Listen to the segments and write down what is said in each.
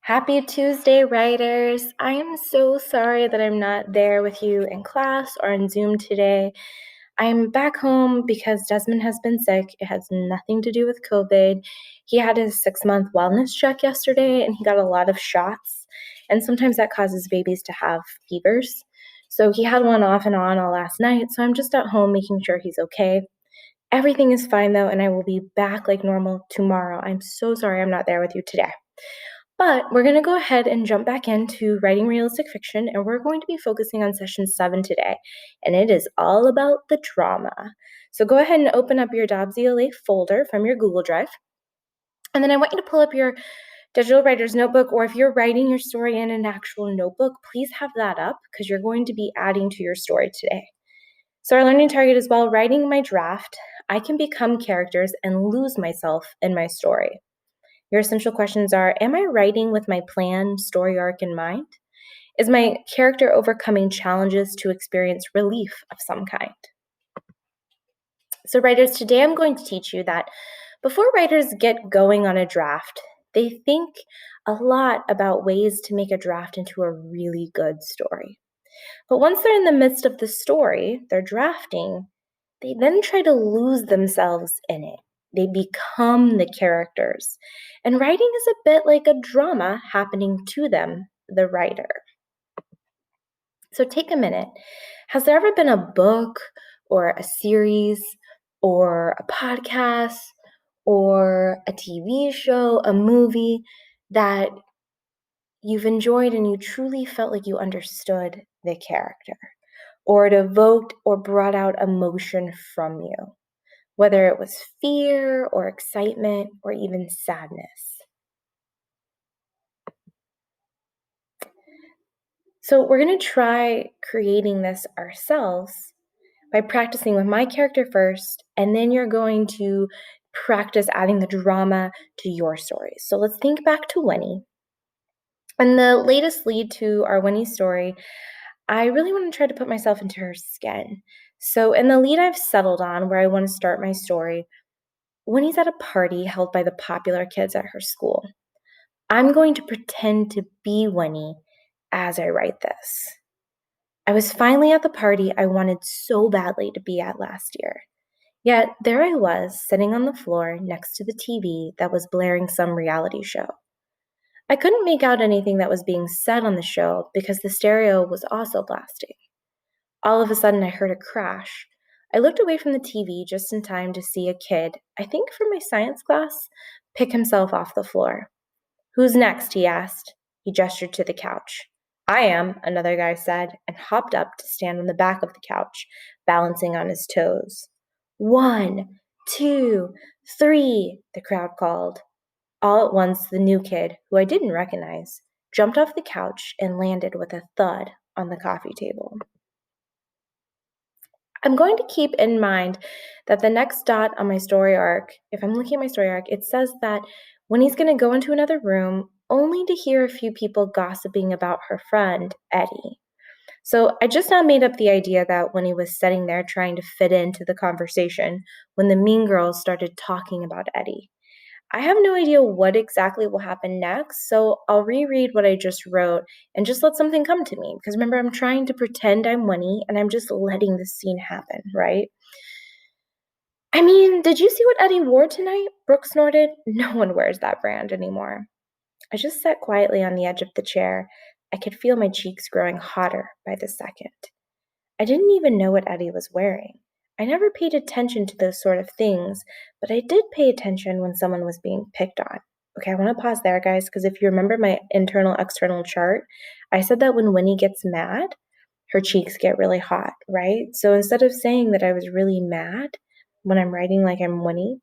Happy Tuesday, writers! I am so sorry that I'm not there with you in class or on Zoom today. I'm back home because Desmond has been sick. It has nothing to do with COVID. He had his 6-month wellness check yesterday and he got a lot of shots. And sometimes that causes babies to have fevers. So he had one off and on all last night. So I'm just at home making sure he's okay. Everything is fine though, and I will be back like normal tomorrow. I'm so sorry I'm not there with you today. But we're going to go ahead and jump back into writing realistic fiction, and we're going to be focusing on session 7 today, and it is all about the drama. So go ahead and open up your Dobbs ELA folder from your Google Drive, and then I want you to pull up your digital writer's notebook, or if you're writing your story in an actual notebook, please have that up because you're going to be adding to your story today. So our learning target is, while writing my draft, I can become characters and lose myself in my story. Your essential questions are: am I writing with my planned story arc in mind? Is my character overcoming challenges to experience relief of some kind? So writers, today I'm going to teach you that before writers get going on a draft, they think a lot about ways to make a draft into a really good story. But once they're in the midst of the story they're drafting, they then try to lose themselves in it. They become the characters. And writing is a bit like a drama happening to them, the writer. So take a minute. Has there ever been a book or a series or a podcast or a TV show, a movie that you've enjoyed and you truly felt like you understood the character, or it evoked or brought out emotion from you, whether it was fear or excitement or even sadness? So we're going to try creating this ourselves by practicing with my character first, and then you're going to practice adding the drama to your story. So let's think back to Winnie. And the latest lead to our Winnie story, I really want to try to put myself into her skin. So in the lead I've settled on, where I want to start my story, Winnie's at a party held by the popular kids at her school. I'm going to pretend to be Winnie as I write this. I was finally at the party I wanted so badly to be at last year. Yet there I was, sitting on the floor next to the TV that was blaring some reality show. I couldn't make out anything that was being said on the show because the stereo was also blasting. All of a sudden, I heard a crash. I looked away from the TV just in time to see a kid, I think from my science class, pick himself off the floor. "Who's next?" he asked. He gestured to the couch. "I am," another guy said, and hopped up to stand on the back of the couch, balancing on his toes. "1, 2, 3, the crowd called. All at once, the new kid, who I didn't recognize, jumped off the couch and landed with a thud on the coffee table. I'm going to keep in mind that the next dot on my story arc, if I'm looking at my story arc, it says that when he's going to go into another room, only to hear a few people gossiping about her friend, Eddie. So I just now made up the idea that when he was sitting there trying to fit into the conversation, when the mean girls started talking about Eddie. I have no idea what exactly will happen next, so I'll reread what I just wrote and just let something come to me. Because remember, I'm trying to pretend I'm Winnie and I'm just letting the scene happen, right? "I mean, did you see what Eddie wore tonight?" Brooke snorted. "No one wears that brand anymore." I just sat quietly on the edge of the chair. I could feel my cheeks growing hotter by the second. I didn't even know what Eddie was wearing. I never paid attention to those sort of things, but I did pay attention when someone was being picked on. Okay, I want to pause there, guys, because if you remember my internal external chart, I said that when Winnie gets mad, her cheeks get really hot, right? So instead of saying that I was really mad when I'm writing like I'm Winnie,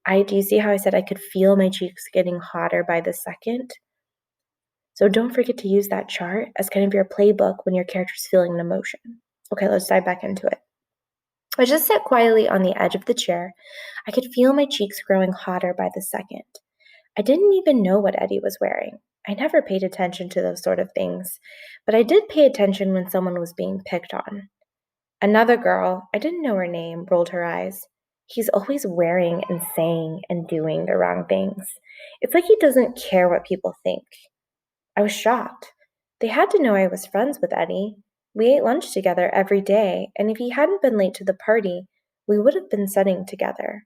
do you see how I said I could feel my cheeks getting hotter by the second? So don't forget to use that chart as kind of your playbook when your character's feeling an emotion. Okay, let's dive back into it. I just sat quietly on the edge of the chair. I could feel my cheeks growing hotter by the second. I didn't even know what Eddie was wearing. I never paid attention to those sort of things, but I did pay attention when someone was being picked on. Another girl, I didn't know her name, rolled her eyes. "He's always wearing and saying and doing the wrong things. It's like he doesn't care what people think." I was shocked. They had to know I was friends with Eddie. We ate lunch together every day, and if he hadn't been late to the party, we would have been sitting together.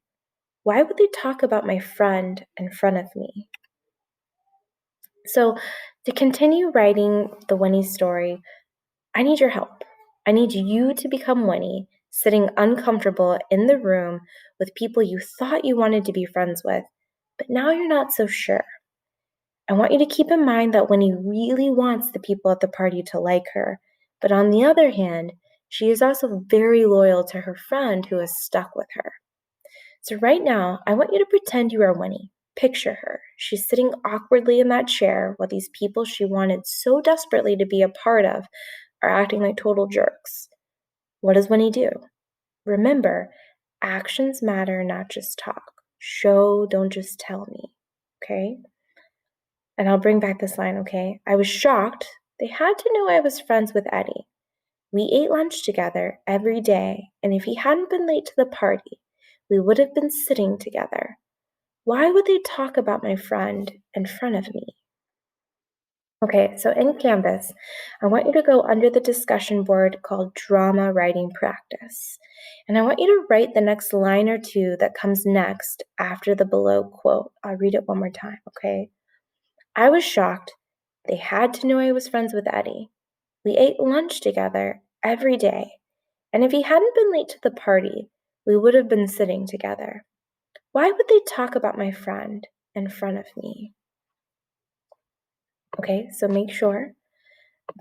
Why would they talk about my friend in front of me? So, to continue writing the Winnie story, I need your help. I need you to become Winnie, sitting uncomfortable in the room with people you thought you wanted to be friends with, but now you're not so sure. I want you to keep in mind that Winnie really wants the people at the party to like her, but on the other hand, she is also very loyal to her friend who is stuck with her. So, right now, I want you to pretend you are Winnie. Picture her. She's sitting awkwardly in that chair while these people she wanted so desperately to be a part of are acting like total jerks. What does Winnie do? Remember, actions matter, not just talk. Show, don't just tell me. Okay? And I'll bring back this line, okay? I was shocked. They had to know I was friends with Eddie. We ate lunch together every day, and if he hadn't been late to the party, we would have been sitting together. Why would they talk about my friend in front of me? Okay, so in Canvas, I want you to go under the discussion board called Drama Writing Practice. And I want you to write the next line or two that comes next after the below quote. I'll read it one more time, okay? I was shocked. They had to know I was friends with Eddie. We ate lunch together every day. And if he hadn't been late to the party, we would have been sitting together. Why would they talk about my friend in front of me? Okay, so make sure,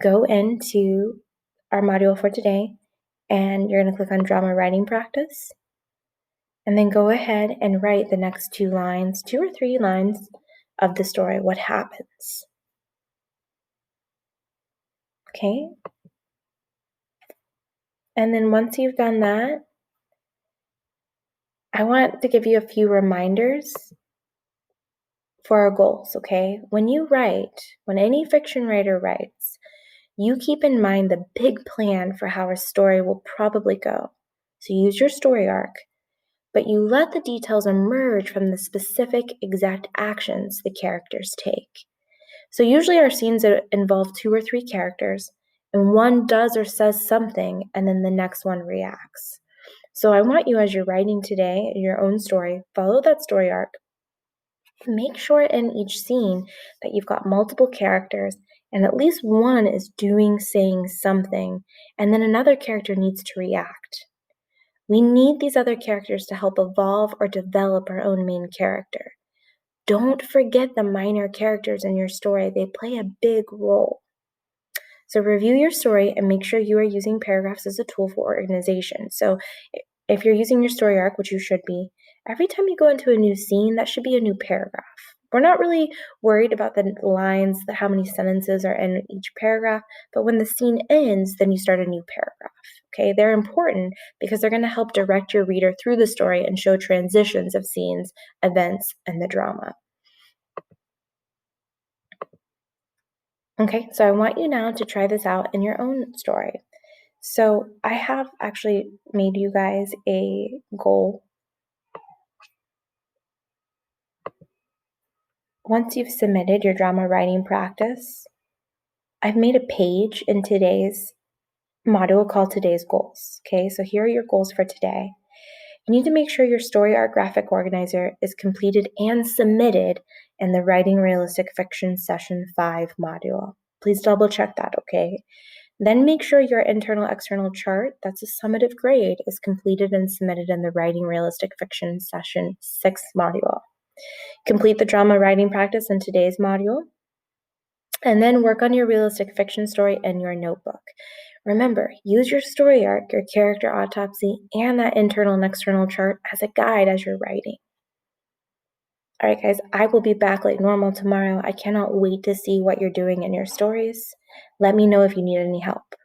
go into our module for today, and you're going to click on Drama Writing Practice, and then go ahead and write the next 2 or 3 lines of the story, what happens. Okay? And then once you've done that, I want to give you a few reminders for our goals, okay? When you write, when any fiction writer writes, you keep in mind the big plan for how a story will probably go. So use your story arc, but you let the details emerge from the specific exact actions the characters take. So usually our scenes involve 2 or 3 characters, and one does or says something, and then the next one reacts. So I want you, as you're writing today your own story, follow that story arc. Make sure in each scene that you've got multiple characters and at least one is doing, saying something, and then another character needs to react. We need these other characters to help evolve or develop our own main character. Don't forget the minor characters in your story, they play a big role. So review your story and make sure you are using paragraphs as a tool for organization. So if you're using your story arc, which you should be, every time you go into a new scene, that should be a new paragraph. We're not really worried about the lines, how many sentences are in each paragraph, but when the scene ends, then you start a new paragraph. Okay, they're important because they're going to help direct your reader through the story and show transitions of scenes, events, and the drama. Okay, so I want you now to try this out in your own story. So I have actually made you guys a goal. Once you've submitted your drama writing practice, I've made a page in today's module called Today's Goals. Okay, so here are your goals for today. You need to make sure your story arc graphic organizer is completed and submitted in the Writing Realistic Fiction Session 5 module. Please double check that, okay? Then make sure your internal-external chart, that's a summative grade, is completed and submitted in the Writing Realistic Fiction Session 6 module. Complete the drama writing practice in today's module, and then work on your realistic fiction story in your notebook. Remember, use your story arc, your character autopsy, and that internal and external chart as a guide as you're writing. All right, guys, I will be back like normal tomorrow. I cannot wait to see what you're doing in your stories. Let me know if you need any help.